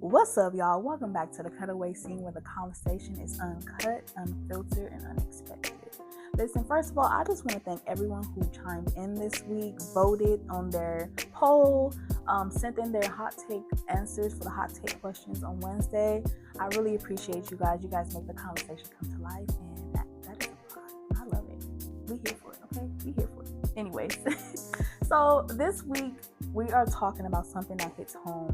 What's up, y'all? Welcome back to the Cutaway scene where the conversation is uncut, unfiltered, and unexpected. Listen, first of all, I just want to thank everyone who chimed in this week, voted on their poll, sent in their hot take answers for the hot take questions on Wednesday. I really appreciate you guys. You guys make the conversation come to life, and that is a lot. I love it. We here for it, okay? We here for it. Anyways, so this week we are talking about something that hits home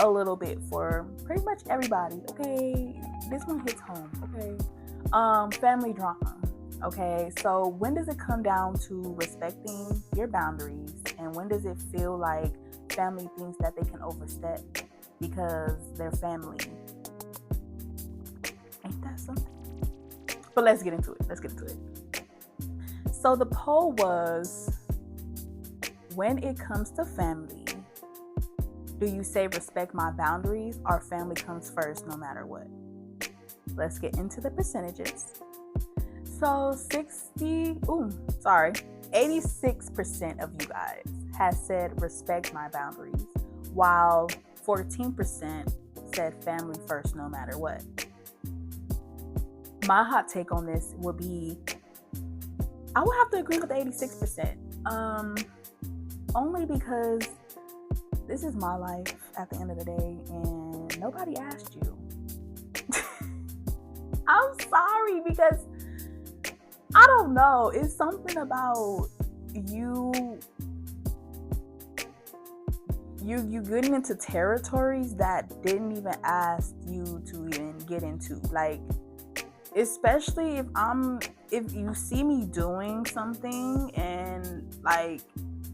a little bit for pretty much everybody, okay? This one hits home, okay? Family drama, okay? So when does it come down to respecting your boundaries, and when does it feel like family thinks that they can overstep because they're family? Ain't that something? But let's get into it. So the poll was, when it comes to family, do you say respect my boundaries, or family comes first no matter what? Let's get into the percentages. So 86% of you guys has said respect my boundaries, while 14% said family first no matter what. My hot take on this would be, I would have to agree with the 86%. Only because this is my life at the end of the day, and nobody asked you. I'm sorry, because I don't know. It's something about you getting into territories that didn't even ask you to even get into. Like, especially if you see me doing something, and like,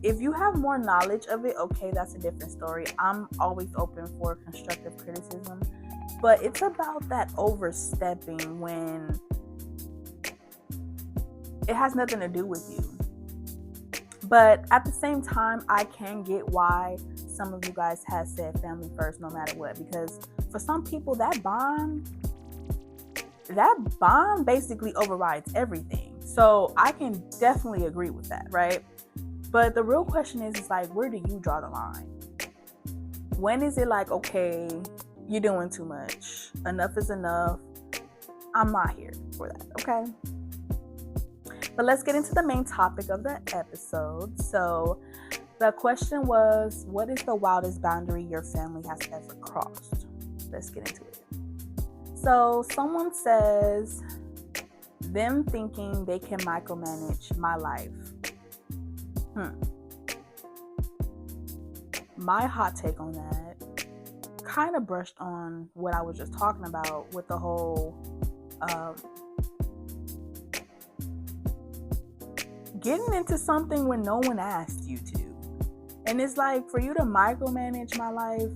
if you have more knowledge of it, okay, that's a different story. I'm always open for constructive criticism. But it's about that overstepping when it has nothing to do with you. But at the same time, I can get why some of you guys have said family first no matter what. Because for some people, that bond basically overrides everything. So I can definitely agree with that, right? But the real question is like, where do you draw the line? When is it like, okay, you're doing too much. Enough is enough. I'm not here for that, okay? But let's get into the main topic of the episode. So the question was, what is the wildest boundary your family has ever crossed? Let's get into it. So someone says, them thinking they can micromanage my life. My hot take on that kind of brushed on what I was just talking about with the whole getting into something when no one asked you to. And it's like, for you to micromanage my life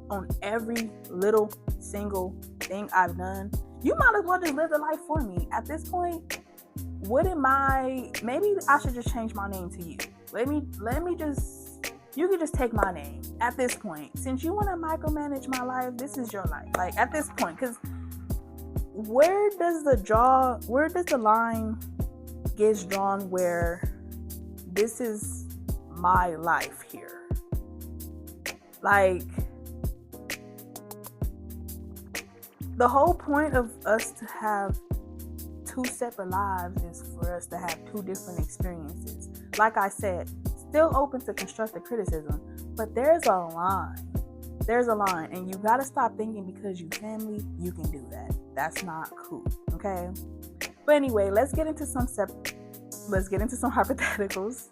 on every little single thing I've done, you might as well just live the life for me. At this point, maybe I should just change my name to you. You can just take my name at this point. Since you want to micromanage my life, this is your life. Like, at this point, because where does the line get drawn where this is my life here? Like, the whole point of us to have two separate lives is for us to have two different experiences. Like I said, still open to constructive criticism, but there's a line. And you gotta stop thinking because you family, you can do that. That's not cool, okay? But anyway, let's get into some hypotheticals,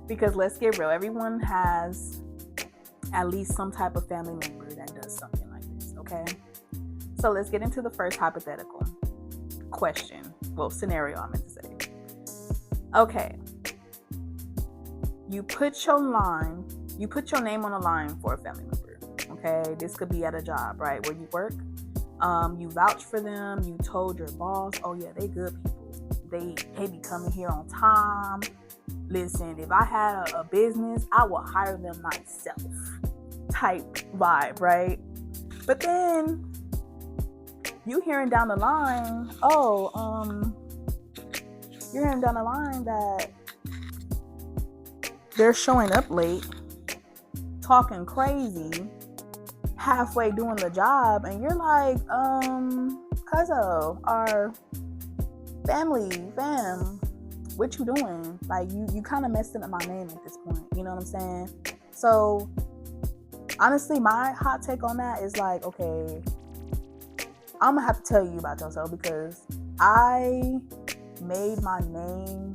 because let's get real. Everyone has at least some type of family member that does something like this, okay? So let's get into the first hypothetical scenario, I meant to say. Okay. You put your name on the line for a family member, okay? This could be at a job, right, where you work. You vouch for them. You told your boss, oh yeah, they good people. They be coming here on time. Listen, if I had a business, I would hire them myself type vibe, right? But then you hearing down the line, that they're showing up late, talking crazy, halfway doing the job and you're like, cuzzo, our fam, what you doing? Like, you kind of messing up my name at this point. You know what I'm saying? So, honestly, my hot take on that is like, okay, I'm going to have to tell you about yourself because I made my name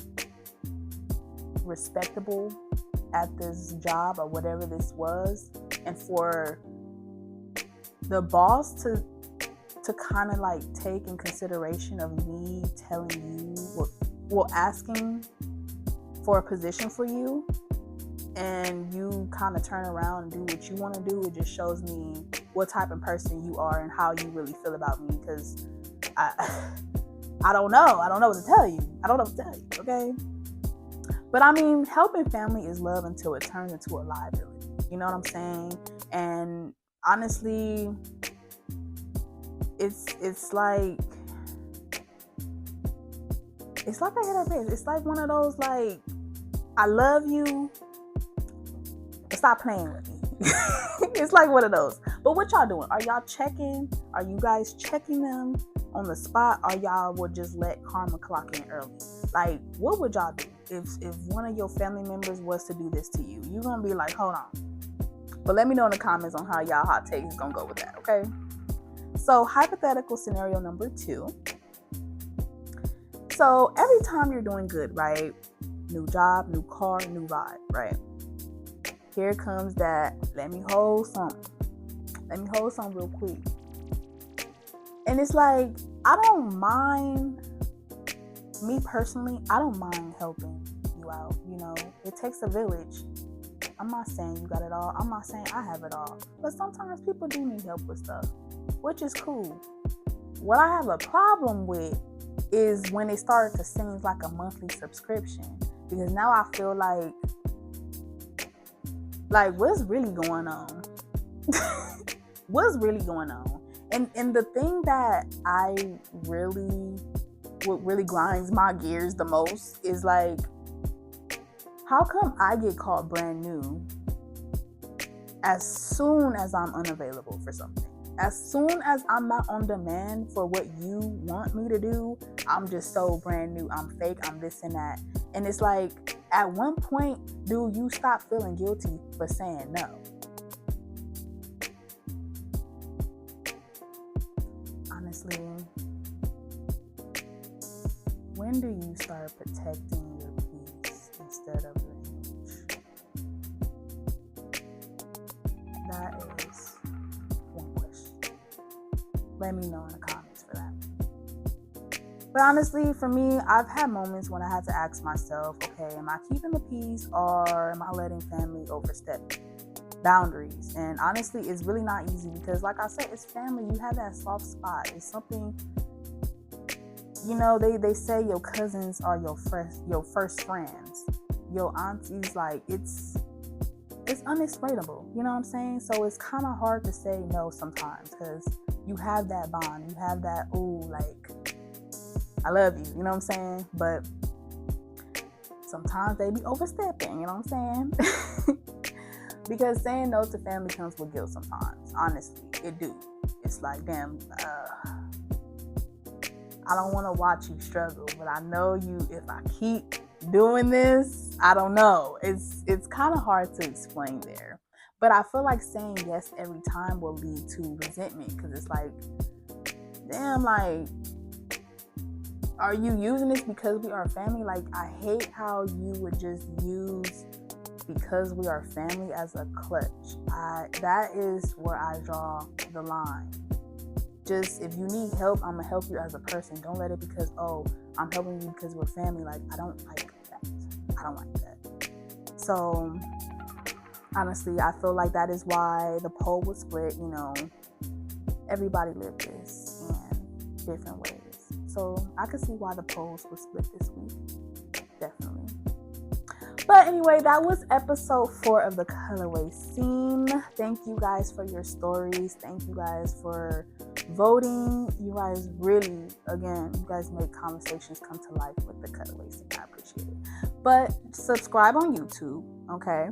respectable at this job or whatever this was. And for the boss to kind of like take in consideration of me telling you, well, asking for a position for you, and you kind of turn around and do what you want to do, it just shows me what type of person you are and how you really feel about me. Because I don't know what to tell you. Okay. But I mean, helping family is love until it turns into a liability. You know what I'm saying? And honestly, it's like a hit or miss. It's like one of those, like, I love you, but stop playing with me. It's like one of those. But what y'all doing? Are y'all checking? Are you guys checking them on the spot, or y'all would just let karma clock in early? Like, what would y'all do if one of your family members was to do this to you? You're gonna be like, hold on. But let me know in the comments on how y'all hot takes is gonna go with that, okay? So, hypothetical scenario number 2. So, every time you're doing good, right? New job, new car, new vibe, right? Here comes that, let me hold something real quick. And it's like, me personally, I don't mind helping you out, you know? It takes a village. I'm not saying you got it all. I'm not saying I have it all. But sometimes people do need help with stuff, which is cool. What I have a problem with is when it started to seem like a monthly subscription. Because now I feel like what's really going on? What's really going on? And the thing that what really grinds my gears the most is like, how come I get called brand new as soon as I'm unavailable for something? As soon as I'm not on demand for what you want me to do, I'm just so brand new. I'm fake. I'm this and that. And it's like, at one point, do you stop feeling guilty for saying no? Honestly, when do you start protecting your peace instead of your image? That is one question. Let me know in the comments for that. But honestly, for me, I've had moments when I had to ask myself, okay, am I keeping the peace or am I letting family overstep boundaries? And honestly, it's really not easy because, like I said, it's family. You have that soft spot. It's something, you know, they say your cousins are your first friends. Your aunties, like, it's unexplainable. You know what I'm saying? So it's kind of hard to say no sometimes because you have that bond. You have that, ooh, like, I love you. You know what I'm saying? But sometimes they be overstepping. You know what I'm saying? Because saying no to family comes with guilt sometimes. Honestly, it do. It's like, damn, I don't want to watch you struggle, but I know you, if I keep doing this, I don't know. It's kind of hard to explain there. But I feel like saying yes every time will lead to resentment because it's like, damn, like, are you using this because we are family? Like, I hate how you would just use because we are family as a clutch. That is where I draw the line. Just, if you need help, I'm gonna help you as a person. Don't let it because, oh, I'm helping you because we're family. Like, I don't like that. I don't like that. So, honestly, I feel like that is why the poll was split. You know, everybody lived this in different ways. So, I could see why the polls were split this week. Definitely. But anyway, that was episode 4 of the Cutaway Scene. Thank you guys for your stories. Thank you guys for voting. You guys really, again, you guys make conversations come to life with the Cutaway Scene. I appreciate it. But subscribe on YouTube, okay?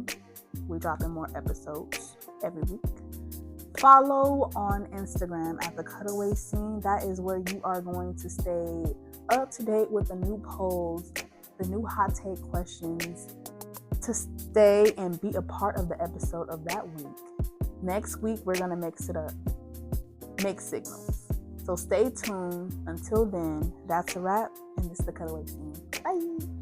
We're dropping more episodes every week. follow on Instagram at the Cutaway Scene. That is where you are going to stay up to date with the new polls, the new hot take questions, to stay and be a part of the episode of that week. Next week, we're going to mix it up. Mixed signals. So stay tuned. Until then, that's a wrap, and this is the Cutaway Scene. Bye.